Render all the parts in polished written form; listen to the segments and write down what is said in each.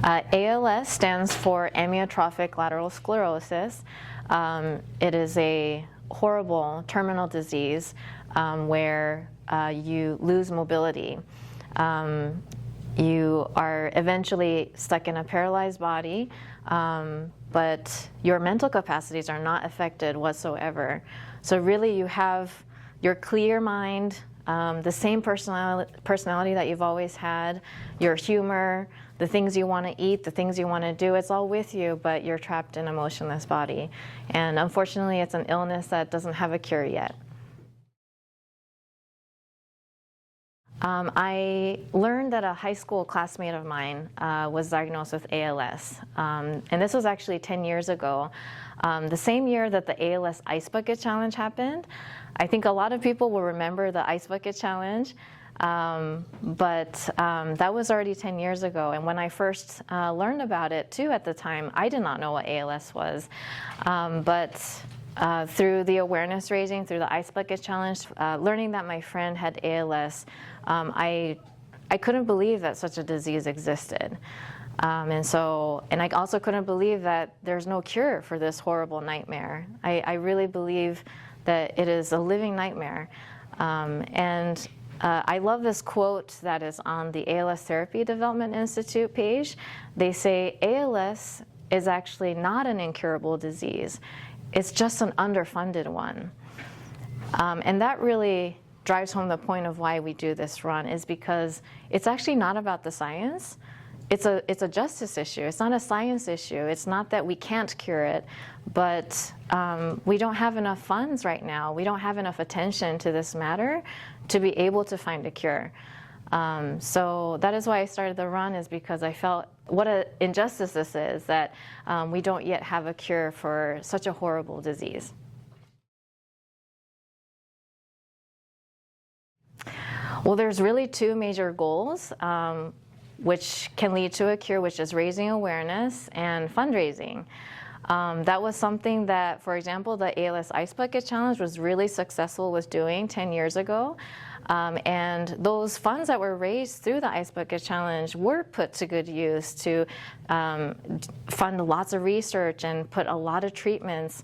ALS stands for amyotrophic lateral sclerosis. It is a horrible terminal disease where you lose mobility. You are eventually stuck in a paralyzed body, but your mental capacities are not affected whatsoever. So really you have your clear mind, the same personality that you've always had, your humor, the things you want to eat, the things you want to do, it's all with you, but you're trapped in a motionless body. And unfortunately, it's an illness that doesn't have a cure yet. I learned that a high school classmate of mine was diagnosed with ALS. And this was actually 10 years ago. The same year that the ALS Ice Bucket Challenge happened. I think a lot of people will remember the Ice Bucket Challenge, but that was already 10 years ago. And when I first learned about it, too, at the time, I did not know what ALS was. Through the awareness raising, through the Ice Bucket Challenge, learning that my friend had ALS, I couldn't believe that such a disease existed. And I also couldn't believe that there's no cure for this horrible nightmare. I really believe that it is a living nightmare. I love this quote that is on the ALS Therapy Development Institute page. They say, ALS is actually not an incurable disease. It's just an underfunded one. And that really drives home the point of why we do this run, is because it's actually not about the science. It's a justice issue. It's not a science issue. It's not that we can't cure it, but we don't have enough funds right now. We don't have enough attention to this matter to be able to find a cure. So that is why I started the run, is because I felt what an injustice this is, that we don't yet have a cure for such a horrible disease. Well, there's really two major goals which can lead to a cure, which is raising awareness and fundraising. That was something that, for example, the ALS Ice Bucket Challenge was really successful with doing 10 years ago. And those funds that were raised through the Ice Bucket Challenge were put to good use to fund lots of research and put a lot of treatments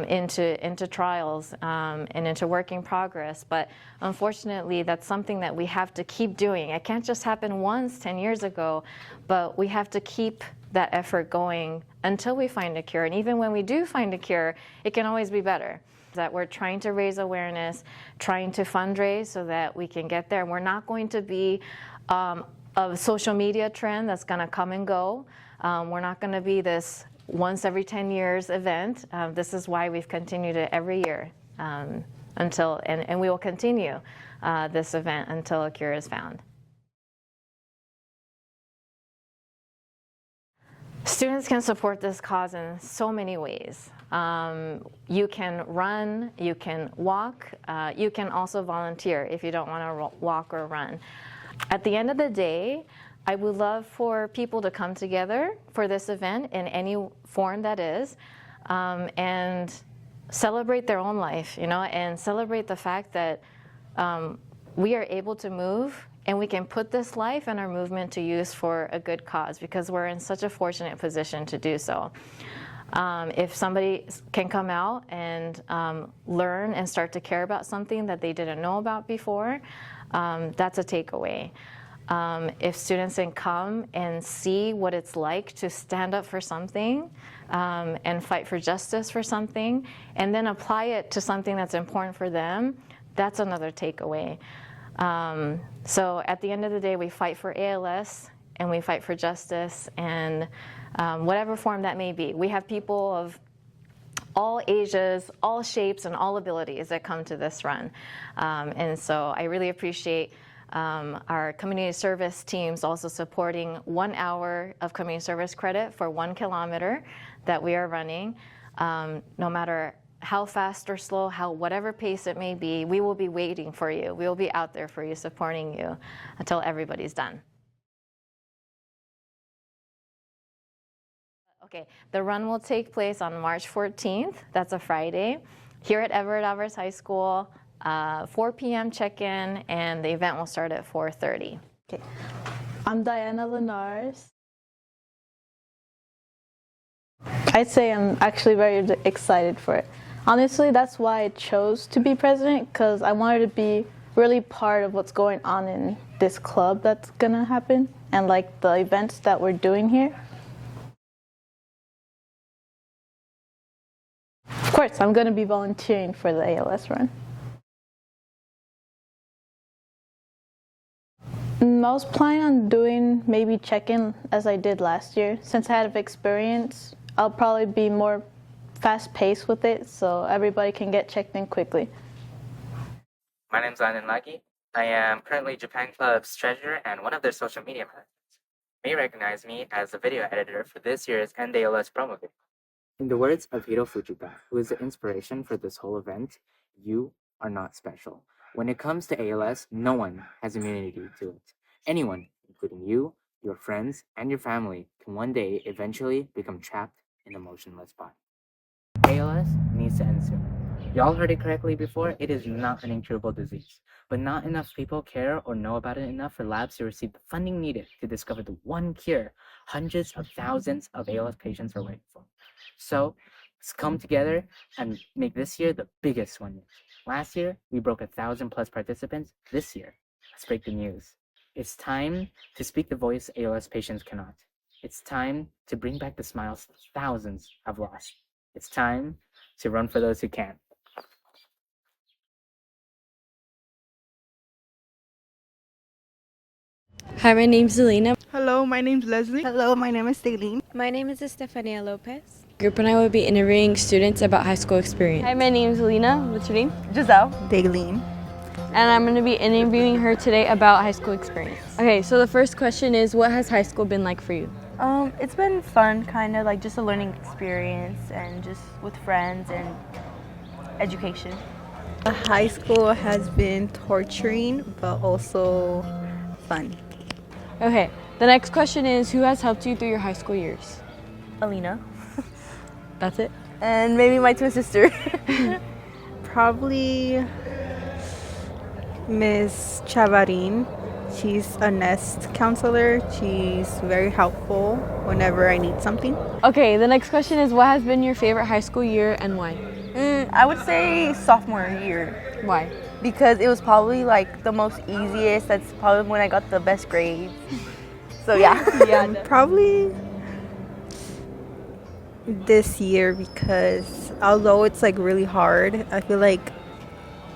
into trials and into work in progress. But unfortunately, that's something that we have to keep doing. It can't just happen once 10 years ago, but we have to keep that effort going until we find a cure. And even when we do find a cure, it can always be better. That we're trying to raise awareness, trying to fundraise so that we can get there. We're not going to be a social media trend that's going to come and go. We're not going to be this once every 10 years event. This is why we've continued it every year and we will continue this event until a cure is found. Students can support this cause in so many ways. You can run, you can walk, you can also volunteer if you don't want to walk or run. At the end of the day, I would love for people to come together for this event in any form that is, and celebrate their own life, and celebrate the fact that we are able to move and we can put this life and our movement to use for a good cause, because we're in such a fortunate position to do so. If somebody can come out and learn and start to care about something that they didn't know about before, that's a takeaway. If students can come and see what it's like to stand up for something and fight for justice for something, and then apply it to something that's important for them, that's another takeaway. So at the end of the day, we fight for ALS and we fight for justice, and whatever form that may be. We have people of all ages, all shapes, and all abilities that come to this run. And so I really appreciate our community service teams also supporting 1 hour of community service credit for 1 kilometer that we are running. No matter how fast or slow, whatever pace it may be, we will be waiting for you. We will be out there for you, supporting you until everybody's done. Okay, the run will take place on March 14th. That's a Friday, here at Everett Alvarez High School. 4 p.m. check-in, and the event will start at 4:30. Okay. I'm Diana Linares. I'd say I'm actually very excited for it. Honestly, that's why I chose to be president, because I wanted to be really part of what's going on in this club that's gonna happen and like the events that we're doing here. Of course, I'm gonna be volunteering for the ALS run. I was planning on doing maybe check-in as I did last year. Since I had experience, I'll probably be more fast-paced with it so everybody can get checked in quickly. My name's Anan Lagi. I am currently Japan Club's treasurer and one of their social media managers. You may recognize me as the video editor for this year's NDLS promo video. In the words of Hiro Fujita, who is the inspiration for this whole event, you are not special. When it comes to ALS, no one has immunity to it. Anyone, including you, your friends, and your family, can one day eventually become trapped in a motionless body. ALS needs to end soon. Y'all heard it correctly before, it is not an incurable disease, but not enough people care or know about it enough for labs to receive the funding needed to discover the one cure hundreds of thousands of ALS patients are waiting for. So, let's come together and make this year the biggest one. Last year, we broke 1,000+ participants. This year, let's break the news. It's time to speak the voice ALS patients cannot. It's time to bring back the smiles thousands have lost. It's time to run for those who can. Hi, my name's Elena. Hello, my name's Leslie. Hello, my name is Daylene. My name is Estefania Lopez. Group and I will be interviewing students about high school experience. Hi, my name's Alina. What's your name? Giselle. Daylene. And I'm going to be interviewing her today about high school experience. Okay, so the first question is, what has high school been like for you? It's been fun, kind of like just a learning experience and just with friends and education. High school has been torturing, but also fun. Okay, the next question is, who has helped you through your high school years? Alina. That's it? And maybe my twin sister. Probably Miss Chavarin. She's a nest counselor. She's very helpful whenever I need something. Okay, the next question is, what has been your favorite high school year and why? I would say sophomore year. Why? Because it was probably like the most easiest. That's probably when I got the best grades. So yeah. Probably this year, because although it's like really hard, I feel like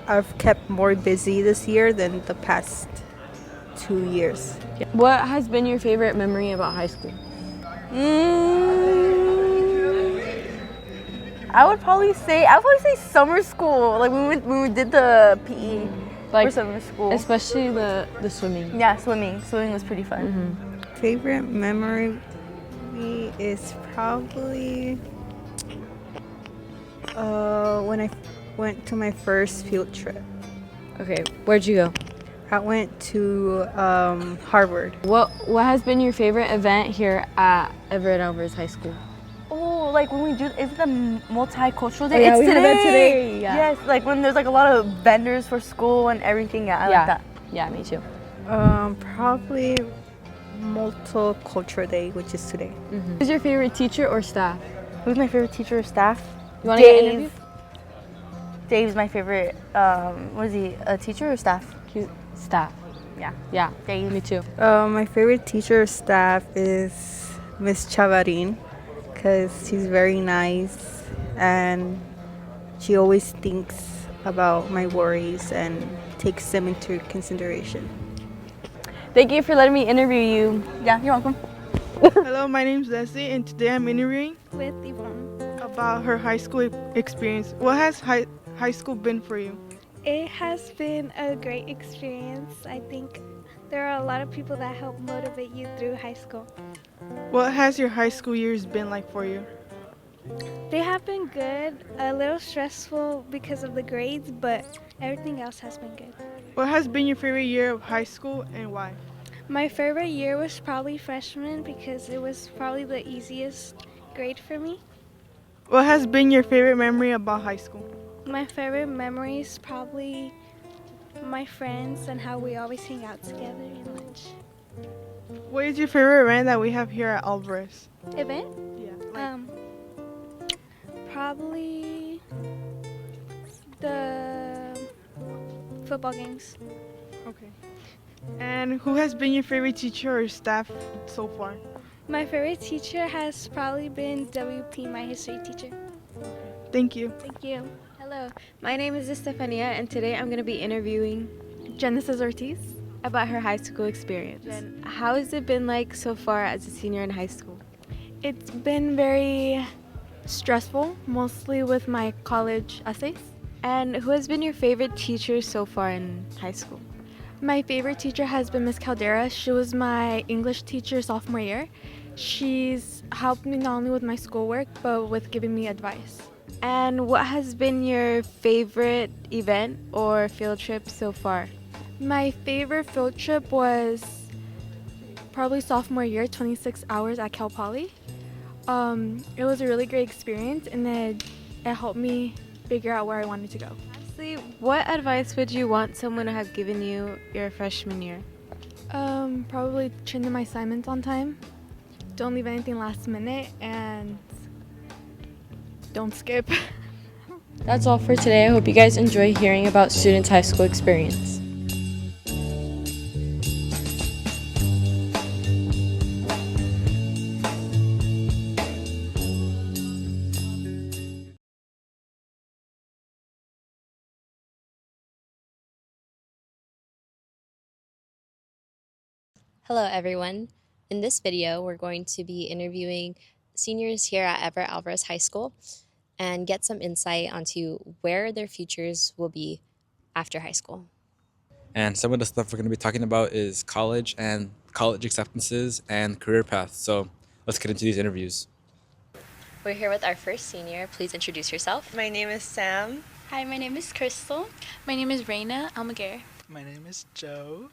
I've kept more busy this year than the past 2 years. What has been your favorite memory about high school? I would probably say summer school. Like when we did the PE for summer school. Especially the swimming. Yeah, swimming. Swimming was pretty fun. Favorite memory is probably when I went to my first field trip. Okay, where'd you go? I went to Harvard. What has been your favorite event here at Everett Alvarez High School? Oh, like when we do, is it the multicultural day? Oh, yeah, it's we today. have that today. Yeah. Yes, like when there's like a lot of vendors for school and everything. Yeah, I like that. Yeah, me too. Probably multicultural day, which is today. Who's your favorite teacher or staff? Who's my favorite teacher or staff? You want to get interviewed? Dave's my favorite. What is he? A teacher or staff? Staff. Yeah. Yeah, Dave. me too. My favorite teacher or staff is Miss Chavarin, because she's very nice and she always thinks about my worries and takes them into consideration. Thank you for letting me interview you. Yeah, you're welcome. Hello, my name's Leslie, and today I'm interviewing With Yvonne. about her high school experience. What has high school been for you? It has been a great experience. I think there are a lot of people that help motivate you through high school. What has your high school years been like for you? They have been good, a little stressful because of the grades, but everything else has been good. What has been your favorite year of high school and why? My favorite year was probably freshman because it was probably the easiest grade for me. What has been your favorite memory about high school? My favorite memory is probably my friends and how we always hang out together in lunch. What is your favorite event that we have here at Alvarez? Event? Yeah. Probably the football games. Okay. And who has been your favorite teacher or staff so far? My favorite teacher has probably been WP, my history teacher. Thank you. Thank you. Hello, my name is Estefania, and today I'm going to be interviewing Genesis Ortiz about her high school experience. Jen, how has it been like so far as a senior in high school? It's been very stressful, mostly with my college essays. And who has been your favorite teacher so far in high school? My favorite teacher has been Miss Caldera. She was my English teacher sophomore year. She's helped me not only with my schoolwork, but with giving me advice. And what has been your favorite event or field trip so far? My favorite field trip was probably sophomore year, 26 hours at Cal Poly. It was a really great experience, and it helped me figure out where I wanted to go. Lastly, what advice would you want someone to have given you your freshman year? Probably turn in my assignments on time. Don't leave anything last minute, and don't skip. That's all for today. I hope you guys enjoy hearing about students' high school experience. Hello everyone. In this video, we're going to be interviewing seniors here at Everett Alvarez High School and get some insight onto where their futures will be after high school. And some of the stuff we're going to be talking about is college and college acceptances and career paths. So let's get into these interviews. We're here with our first senior. Please introduce yourself. My name is Sam. Hi, my name is Crystal. My name is Reina Almaguer. My name is Joe.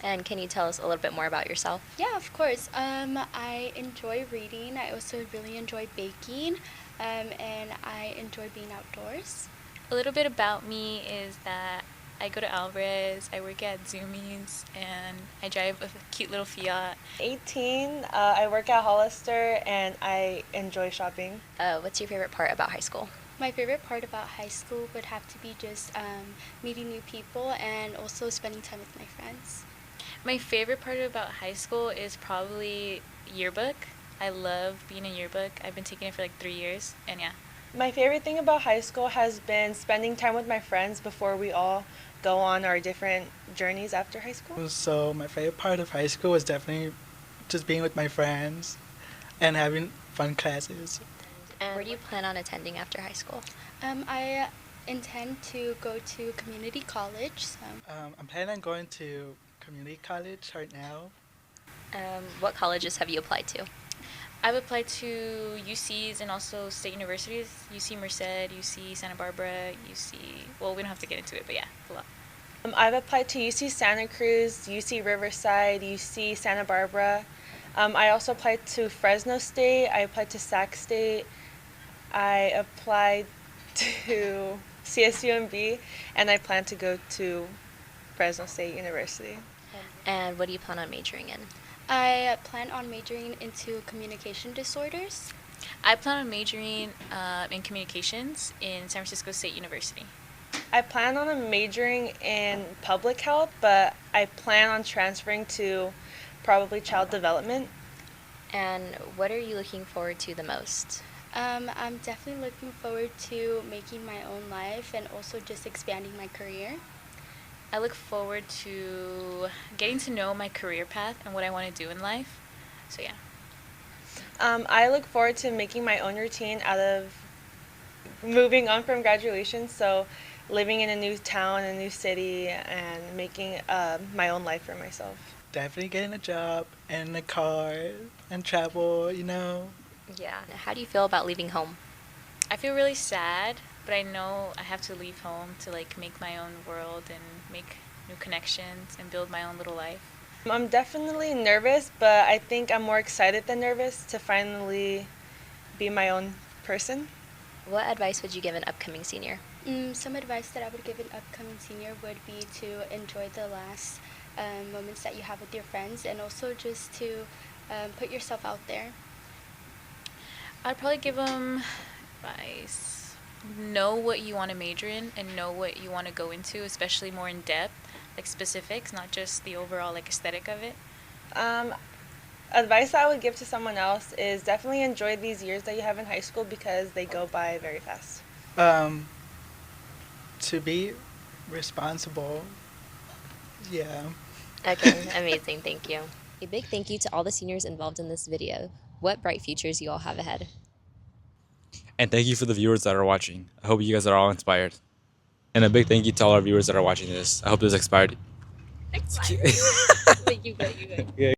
And can you tell us a little bit more about yourself? Yeah, of course. I enjoy reading. I also really enjoy baking, and I enjoy being outdoors. A little bit about me is that I go to Alvarez, I work at Zoomies, and I drive a cute little Fiat. 18, I work at Hollister, and I enjoy shopping. What's your favorite part about high school? My favorite part about high school would have to be just meeting new people and also spending time with my friends. My favorite part about high school is probably yearbook. I love being in yearbook. I've been taking it for like 3 years, and yeah. My favorite thing about high school has been spending time with my friends before we all go on our different journeys after high school. So my favorite part of high school was definitely just being with my friends and having fun classes. And where do you plan on attending after high school? I intend to go to community college. So. I'm planning on going to community college right now. What colleges have you applied to? I've applied to UCs and also state universities, UC Merced, UC Santa Barbara, UC, well, we don't have to get into it, but yeah, a lot. I've applied to UC Santa Cruz, UC Riverside, UC Santa Barbara. I also applied to Fresno State, I applied to Sac State, I applied to CSUMB, and I plan to go to Fresno State University. And what do you plan on majoring in? I plan on majoring into communication disorders. I plan on majoring in communications in San Francisco State University. I plan on majoring in public health, but I plan on transferring to probably child development. And what are you looking forward to the most? I'm definitely looking forward to making my own life and also just expanding my career. I look forward to getting to know my career path and what I want to do in life. So yeah. I look forward to making my own routine out of moving on from graduation. So living in a new town, a new city, and making my own life for myself. Definitely getting a job and a car and travel, you know. Yeah. How do you feel about leaving home? I feel really sad, but I know I have to leave home to like make my own world and make new connections and build my own little life. I'm definitely nervous, but I think I'm more excited than nervous to finally be my own person. What advice would you give an upcoming senior? Some advice that I would give an upcoming senior would be to enjoy the last moments that you have with your friends, and also just to put yourself out there. I'd probably give them advice. Know what you want to major in and know what you want to go into, especially more in depth, like specifics, not just the overall like aesthetic of it. Advice I would give to someone else is definitely enjoy these years that you have in high school because they go by very fast. To be responsible. Yeah. Okay, amazing. Thank you. A big thank you to all the seniors involved in this video. What bright futures you all have ahead. And thank you for the viewers that are watching. I hope you guys are all inspired. And a big thank you to all our viewers that are watching this. I hope this inspired. Thank you. Yeah.